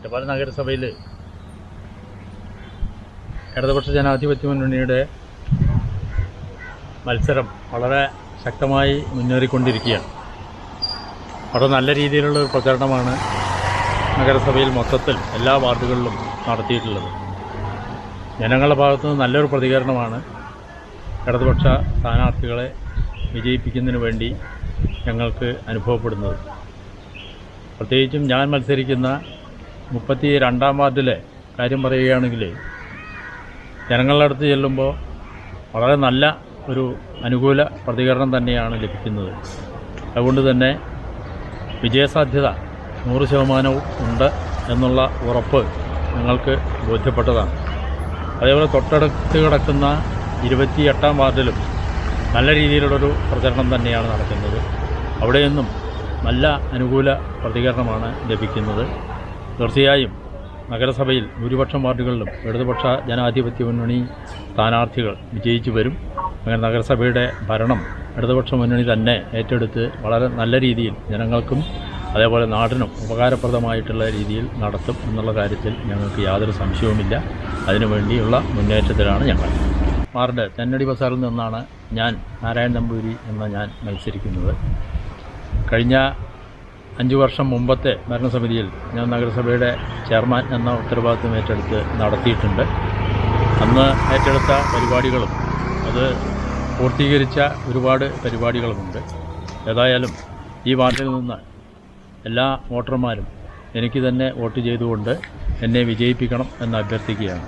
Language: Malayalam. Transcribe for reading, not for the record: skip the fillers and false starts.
ഒറ്റപ്പാലം നഗരസഭയിൽ ഇടതുപക്ഷ ജനാധിപത്യ മുന്നണിയുടെ മത്സരം വളരെ ശക്തമായി മുന്നേറിക്കൊണ്ടിരിക്കുകയാണ്. വളരെ നല്ല രീതിയിലുള്ള ഒരു പ്രചരണമാണ് നഗരസഭയിൽ മൊത്തത്തിൽ എല്ലാ വാർഡുകളിലും നടത്തിയിട്ടുള്ളത്. ജനങ്ങളുടെ ഭാഗത്തുനിന്ന് നല്ലൊരു പ്രതികരണമാണ് ഇടതുപക്ഷ സ്ഥാനാർത്ഥികളെ വിജയിപ്പിക്കുന്നതിന് വേണ്ടി ഞങ്ങൾക്ക് അനുഭവപ്പെടുന്നത്. പ്രത്യേകിച്ചും ഞാൻ മത്സരിക്കുന്ന 32-ാം വാർഡിലെ കാര്യം പറയുകയാണെങ്കിൽ ജനങ്ങളുടെ അടുത്ത് ചെല്ലുമ്പോൾ വളരെ നല്ല ഒരു അനുകൂല പ്രതികരണം തന്നെയാണ് ലഭിക്കുന്നത്. അതുകൊണ്ട് തന്നെ വിജയസാധ്യത 100% ഉണ്ട് എന്നുള്ള ഉറപ്പ് ഞങ്ങൾക്ക് ബോധ്യപ്പെട്ടതാണ്. അതേപോലെ തൊട്ടടുത്ത് കിടക്കുന്ന 28-ാം വാർഡിലും നല്ല രീതിയിലുള്ളൊരു പ്രചരണം തന്നെയാണ് നടക്കുന്നത്. അവിടെയൊന്നും നല്ല അനുകൂല പ്രതികരണമാണ് ലഭിക്കുന്നത്. തീർച്ചയായും നഗരസഭയിൽ ഭൂരിപക്ഷം വാർഡുകളിലും ഇടതുപക്ഷ ജനാധിപത്യ മുന്നണി സ്ഥാനാർത്ഥികൾ വിജയിച്ചു വരും. അങ്ങനെ നഗരസഭയുടെ ഭരണം ഇടതുപക്ഷ മുന്നണി തന്നെ ഏറ്റെടുത്ത് വളരെ നല്ല രീതിയിൽ ജനങ്ങൾക്കും അതേപോലെ നാടിനും ഉപകാരപ്രദമായിട്ടുള്ള രീതിയിൽ നടത്തും എന്നുള്ള കാര്യത്തിൽ ഞങ്ങൾക്ക് യാതൊരു സംശയവുമില്ല. അതിനുവേണ്ടിയുള്ള മുന്നേറ്റത്തിലാണ് ഞങ്ങൾ. വാർഡ് തെന്നടി ബസാറിൽ നിന്നാണ് നാരായണൻ നമ്പൂതിരി ഞാൻ മത്സരിക്കുന്നത്. കഴിഞ്ഞ 5 വർഷം മുമ്പത്തെ ഭരണസമിതിയിൽ ഞാൻ നഗരസഭയുടെ ചെയർമാൻ എന്ന ഉത്തരവാദിത്വം ഏറ്റെടുത്ത് നടത്തിയിട്ടുണ്ട്. അന്ന് ഏറ്റെടുത്ത പരിപാടികളും അത് പൂർത്തീകരിച്ച ഒരുപാട് പരിപാടികളുമുണ്ട്. ഏതായാലും ഈ വാർഡിൽ നിന്ന് എല്ലാ വോട്ടർമാരും എനിക്ക് തന്നെ വോട്ട് ചെയ്തുകൊണ്ട് എന്നെ വിജയിപ്പിക്കണം എന്ന് അഭ്യർത്ഥിക്കുകയാണ്.